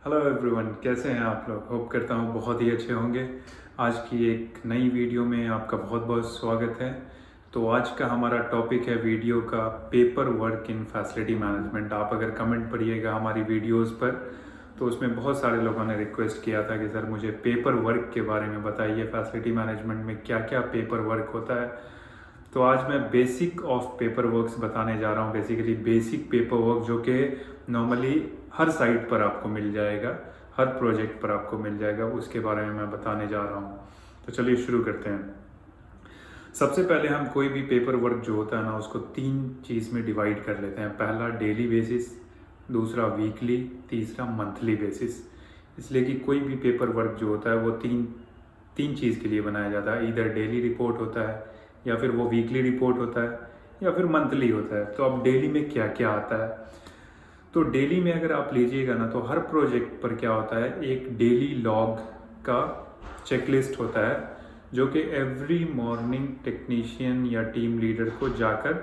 Hello everyone, कैसे हैं आप लोग। होप करता हूँ बहुत ही अच्छे होंगे। आज की एक नई वीडियो में आपका बहुत बहुत स्वागत है। तो आज का हमारा टॉपिक है वीडियो का paper work in facility management. आप अगर कमेंट पढ़िएगा हमारी वीडियोस पर तो उसमें बहुत सारे लोगों ने रिक्वेस्ट किया था कि सर मुझे पेपर वर्क के बारे में बताइए, फैसिलिटी मैनेजमेंट में क्या क्या पेपर वर्क होता है। तो आज मैं बेसिक ऑफ पेपर वर्क्स बताने जा रहा हूँ। बेसिकली बेसिक पेपर वर्क जो कि नॉर्मली हर साइट पर आपको मिल जाएगा, हर प्रोजेक्ट पर आपको मिल जाएगा, उसके बारे में मैं बताने जा रहा हूँ। तो चलिए शुरू करते हैं। सबसे पहले हम कोई भी पेपर वर्क जो होता है ना उसको तीन चीज़ में डिवाइड कर लेते हैं। पहला डेली बेसिस, दूसरा वीकली, तीसरा मंथली बेसिस। इसलिए कि कोई भी पेपर वर्क जो होता है वो तीन तीन चीज़ के लिए बनाया जाता है। इधर डेली रिपोर्ट होता है, या फिर वो वीकली रिपोर्ट होता है, या फिर मंथली होता है। तो अब डेली में क्या क्या आता है, तो डेली में अगर आप लीजिएगा ना तो हर प्रोजेक्ट पर क्या होता है, एक डेली लॉग का चेकलिस्ट होता है जो कि एवरी मॉर्निंग टेक्नीशियन या टीम लीडर को जाकर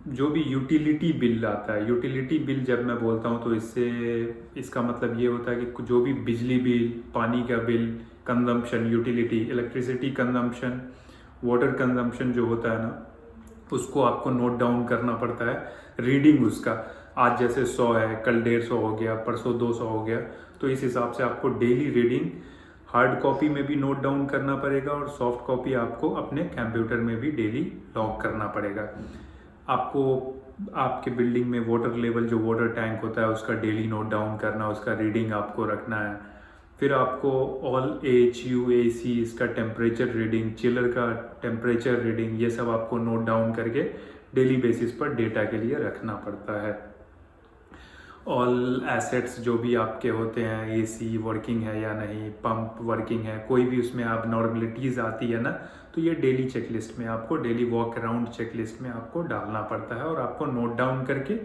जो भी यूटिलिटी बिल आता है, यूटिलिटी बिल जब मैं बोलता हूँ तो इसका मतलब ये होता है कि जो भी बिजली बिल, पानी का bill, consumption, utility, electricity consumption, water consumption जो होता है ना उसको आपको नोट डाउन करना पड़ता है। रीडिंग उसका आज जैसे 100 है, कल 150 हो गया, परसों 200 हो गया, तो इस हिसाब से आपको डेली रीडिंग हार्ड कॉपी में भी नोट डाउन करना पड़ेगा और सॉफ्ट कॉपी आपको अपने कंप्यूटर में भी डेली लॉग करना पड़ेगा। आपको आपके बिल्डिंग में वाटर लेवल जो वाटर टैंक होता है उसका डेली नोट डाउन करना, उसका रीडिंग आपको रखना है। फिर आपको ऑल HUAC इसका टेम्परेचर रीडिंग, चिलर का टेम्परेचर रीडिंग, ये सब आपको नोट डाउन करके डेली बेसिस पर डेटा के लिए रखना पड़ता है। ऑल एसेट्स जो भी आपके होते हैं, AC वर्किंग है या नहीं, पंप वर्किंग है, कोई भी उसमें आप नॉर्मलिटीज़ आती है ना, तो ये डेली चेकलिस्ट में आपको, डेली वॉक अराउंड चेकलिस्ट में आपको डालना पड़ता है और आपको नोट डाउन करके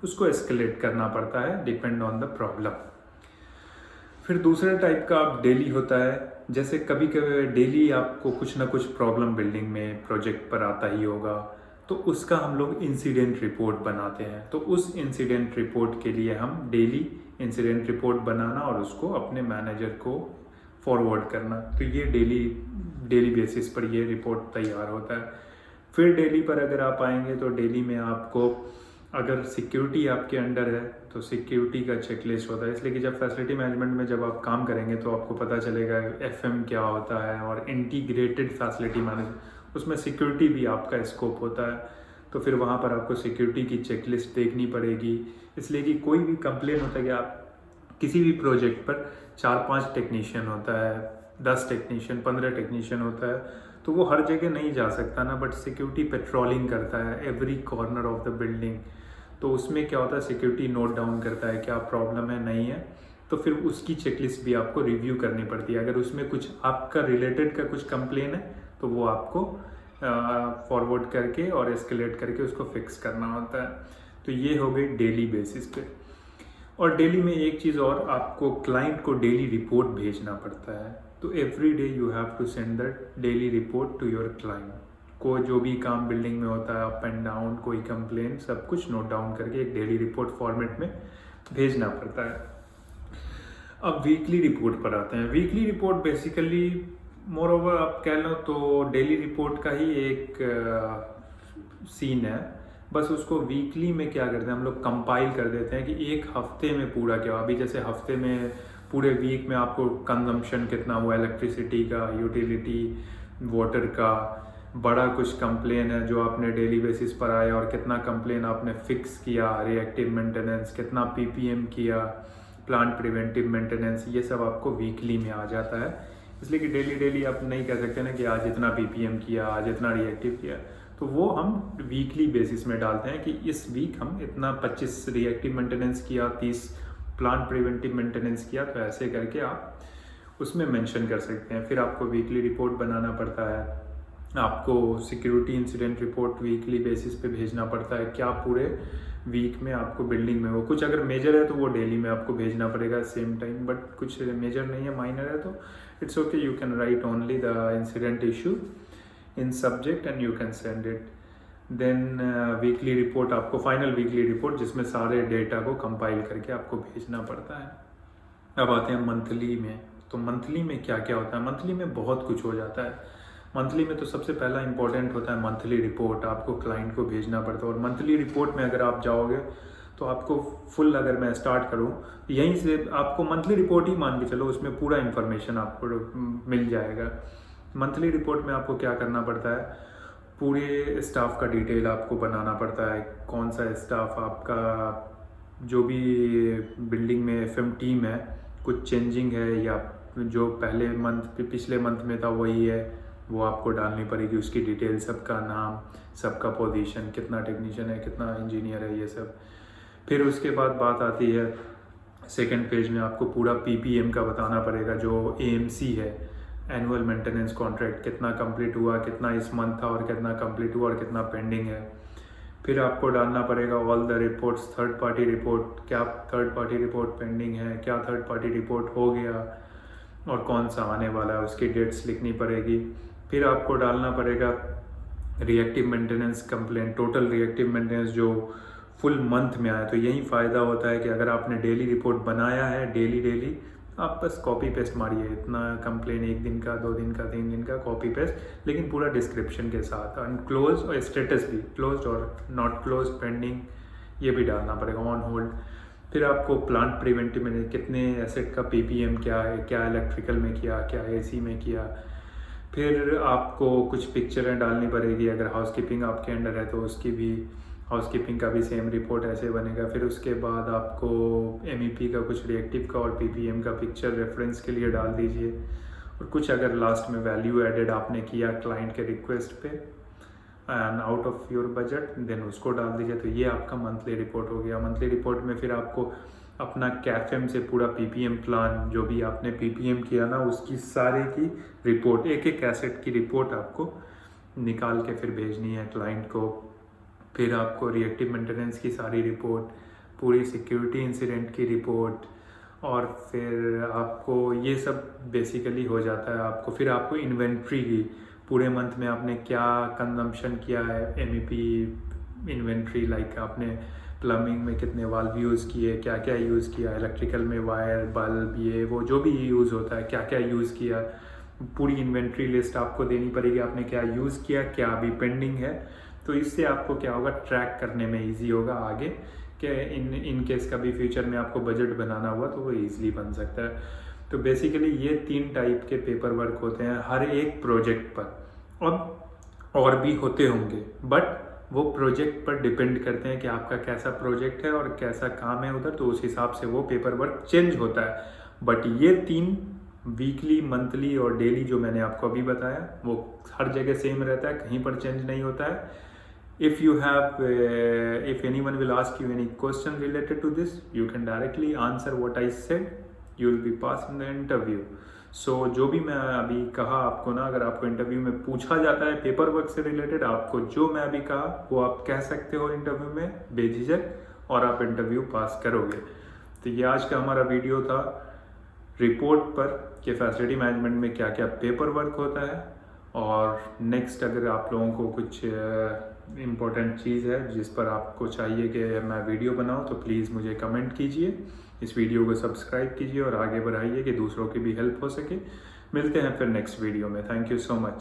उसको एस्केलेट करना पड़ता है डिपेंड ऑन द प्रॉब्लम। फिर दूसरे टाइप का आप डेली होता है, जैसे कभी कभी डेली आपको कुछ ना कुछ प्रॉब्लम बिल्डिंग में प्रोजेक्ट पर आता ही होगा, तो उसका हम लोग इंसिडेंट रिपोर्ट बनाते हैं। तो उस इंसिडेंट रिपोर्ट के लिए हम डेली इंसिडेंट रिपोर्ट बनाना और उसको अपने मैनेजर को फॉरवर्ड करना, तो ये डेली डेली बेसिस पर ये रिपोर्ट तैयार होता है। फिर डेली पर अगर आप आएंगे तो डेली में आपको, अगर सिक्योरिटी आपके अंडर है तो सिक्योरिटी का चेकलिस्ट होता है। इसलिए कि जब फैसिलिटी मैनेजमेंट में जब आप काम करेंगे तो आपको पता चलेगा FM क्या होता है और इंटीग्रेटेड फैसिलिटी मैनेजमेंट, उसमें सिक्योरिटी भी आपका स्कोप होता है। तो फिर वहाँ पर आपको सिक्योरिटी की चेकलिस्ट देखनी पड़ेगी। इसलिए कि कोई भी कंप्लेन होता है कि आप किसी भी प्रोजेक्ट पर 4-5 टेक्नीशियन होता है, 10 टेक्नीशियन, 15 टेक्नीशियन होता है, तो वो हर जगह नहीं जा सकता ना, बट सिक्योरिटी पेट्रोलिंग करता है every corner of the building. तो उसमें क्या होता है, सिक्योरिटी नोट डाउन करता है क्या प्रॉब्लम है, नहीं है, तो फिर उसकी चेकलिस्ट भी आपको रिव्यू करनी पड़ती है। अगर उसमें कुछ आपका रिलेटेड का कुछ कंप्लेन है तो वो आपको फॉरवर्ड करके और एस्केलेट करके उसको फिक्स करना होता है। तो ये हो गई डेली बेसिस पे। और डेली में एक चीज़ और, आपको क्लाइंट को डेली रिपोर्ट भेजना पड़ता है। तो every day you have to send the daily report to your client. को जो भी काम बिल्डिंग में होता है, अप एंड डाउन, कोई कंप्लेन, सब कुछ नोट डाउन करके एक डेली रिपोर्ट फॉर्मेट में भेजना पड़ता है। अब वीकली रिपोर्ट पर आते हैं। Weekly report basically more over आप कह लो तो डेली रिपोर्ट का ही एक सीन है, बस उसको वीकली में क्या करते हैं हम लोग, कंपाइल कर देते हैं कि एक हफ्ते में पूरा क्या। अभी जैसे हफ्ते में पूरे वीक में आपको कंजम्पशन कितना हुआ, इलेक्ट्रिसिटी का, यूटिलिटी, वाटर का, बड़ा कुछ कंप्लेन है जो आपने डेली बेसिस पर आया और कितना कंप्लेन आपने फिक्स किया, रिएक्टिव मेंटेनेंस कितना PPM किया, प्लांट प्रिवेंटिव मेंटेनेंस, ये सब आपको वीकली में आ जाता है। इसलिए कि डेली डेली आप नहीं कह सकते ना कि आज इतना PPM किया, आज इतना रिएक्टिव किया, तो वो हम वीकली बेसिस में डालते हैं कि इस वीक हम इतना 25 रिएक्टिव मेंटेनेंस किया, 30 प्लांट प्रिवेंटिव मेंटेनेंस किया, तो ऐसे करके आप उसमें मेंशन कर सकते हैं। फिर आपको वीकली रिपोर्ट बनाना पड़ता है, आपको security incident report weekly basis पे भेजना पड़ता है, क्या पूरे वीक में आपको बिल्डिंग में हो। कुछ अगर मेजर है तो वो डेली में आपको भेजना पड़ेगा सेम टाइम, बट कुछ मेजर नहीं है, माइनर है, तो it's okay, you can write only the incident issue in subject and you can send it. Then weekly report, आपको फाइनल वीकली रिपोर्ट जिसमें सारे डेटा को कंपाइल करके आपको भेजना पड़ता है। अब आते हैं मंथली में। तो मंथली में क्या क्या होता है? मंथली में बहुत कुछ हो जाता है। मंथली में तो सबसे पहला इंपॉर्टेंट होता है मंथली रिपोर्ट, आपको क्लाइंट को भेजना पड़ता है। और मंथली रिपोर्ट में अगर आप जाओगे तो आपको फुल, अगर मैं स्टार्ट करूँ यहीं से, आपको मंथली रिपोर्ट ही मान के चलो, उसमें पूरा इन्फॉर्मेशन आपको मिल जाएगा। मंथली रिपोर्ट में आपको क्या करना पड़ता है, पूरे स्टाफ का डिटेल आपको बनाना पड़ता है। कौन सा स्टाफ आपका, जो भी बिल्डिंग में एफएम टीम है, कुछ चेंजिंग है या जो पहले मंथ पिछले मंथ में था वही है, वो आपको डालनी पड़ेगी। उसकी डिटेल, सबका नाम, सबका पोजीशन, कितना टेक्नीशियन है, कितना इंजीनियर है, ये सब। फिर उसके बाद बात आती है सेकंड पेज में, आपको पूरा पीपीएम का बताना पड़ेगा। जो एएमसी है, एनुअल मेंटेनेंस कॉन्ट्रैक्ट, कितना कंप्लीट हुआ, कितना इस मंथ था और कितना कंप्लीट हुआ और कितना पेंडिंग है। फिर आपको डालना पड़ेगा all the reports, third party report, क्या थर्ड पार्टी रिपोर्ट पेंडिंग है, क्या थर्ड पार्टी रिपोर्ट हो गया और कौन सा आने वाला है, उसकी डेट्स लिखनी पड़ेगी। फिर आपको डालना पड़ेगा reactive maintenance complaint, total reactive maintenance जो फुल मंथ में आया। तो यही फ़ायदा होता है कि अगर आपने डेली रिपोर्ट बनाया है, डेली आप बस कॉपी पेस्ट मारिए, इतना कंप्लेन 1 दिन का, 2 दिन का, 3 दिन का, कॉपी पेस्ट, लेकिन पूरा डिस्क्रिप्शन के साथ। अनक्लोज और स्टेटस भी, क्लोज और नॉट क्लोज, पेंडिंग, ये भी डालना पड़ेगा, ऑन होल्ड। फिर आपको प्लांट प्रिवेंटिव में कितने एसेट का पीपीएम क्या है, क्या इलेक्ट्रिकल में किया, क्या एसी में किया। फिर आपको कुछ पिक्चरें डालनी पड़ेगी, अगर हाउसकीपिंग आपके अंडर है तो उसकी भी, हाउसकीपिंग का भी सेम रिपोर्ट ऐसे बनेगा। फिर उसके बाद आपको एमईपी का कुछ रिएक्टिव का और पीपीएम का पिक्चर रेफरेंस के लिए डाल दीजिए। और कुछ अगर लास्ट में वैल्यू एडेड आपने किया क्लाइंट के रिक्वेस्ट पे and out of your budget, then उसको डाल दीजिए। तो ये आपका मंथली रिपोर्ट हो गया। मंथली रिपोर्ट में फिर आपको अपना कैफेम से पूरा पीपीएम प्लान, जो भी आपने पीपीएम किया ना, उसकी सारे की रिपोर्ट, एक एक एसेट की रिपोर्ट आपको निकाल के फिर भेजनी है क्लाइंट को। फिर आपको रिएक्टिव मेंटेनेंस की सारी रिपोर्ट, पूरी सिक्योरिटी इंसिडेंट की रिपोर्ट, और फिर आपको ये सब बेसिकली हो जाता है। आपको फिर आपको इन्वेंट्री की, पूरे मंथ में आपने क्या कंजम्पशन किया है, एमईपी इन्वेंट्री, लाइक आपने प्लम्बिंग में कितने वाल्व यूज़ किए, क्या क्या यूज़ किया, इलेक्ट्रिकल में वायर, बल्ब, ये वो जो भी यूज़ होता है, क्या क्या यूज़ किया, पूरी इन्वेंट्री लिस्ट आपको देनी पड़ेगी। आपने क्या यूज़ किया, क्या अभी पेंडिंग है। तो इससे आपको क्या होगा, ट्रैक करने में ईजी होगा आगे, कि इन केस कभी फ्यूचर में आपको बजट बनाना हुआ तो वो ईजिली बन सकता है। तो बेसिकली ये 3 टाइप के पेपर वर्क होते हैं हर एक प्रोजेक्ट पर। अब और भी होते होंगे, बट वो प्रोजेक्ट पर डिपेंड करते हैं कि आपका कैसा प्रोजेक्ट है और कैसा काम है उधर, तो उस हिसाब से वो पेपर वर्क चेंज होता है। बट ये 3 वीकली, मंथली और डेली जो मैंने आपको अभी बताया, वो हर जगह सेम रहता है, कहीं पर चेंज नहीं होता है। If you have, if anyone will ask you any question related to this, you can directly answer what I said. You will be passed in the interview. So जो भी मैं अभी कहा आपको ना, अगर आपको इंटरव्यू में पूछा जाता है पेपर वर्क से रिलेटेड, आपको जो मैं अभी कहा वो आप कह सकते हो इंटरव्यू में बेझिझक, और आप इंटरव्यू पास करोगे। तो ये आज का हमारा वीडियो था रिपोर्ट पर कि फैसिलिटी मैनेजमेंट में क्या क्या पेपर वर्क होता है। और नेक्स्ट, अगर आप लोगों को कुछ इम्पोर्टेंट चीज़ है जिस पर आपको चाहिए कि मैं वीडियो बनाऊं, तो प्लीज़ मुझे कमेंट कीजिए, इस वीडियो को सब्सक्राइब कीजिए और आगे बढ़ाइए कि दूसरों की भी हेल्प हो सके। मिलते हैं फिर नेक्स्ट वीडियो में। Thank you so much.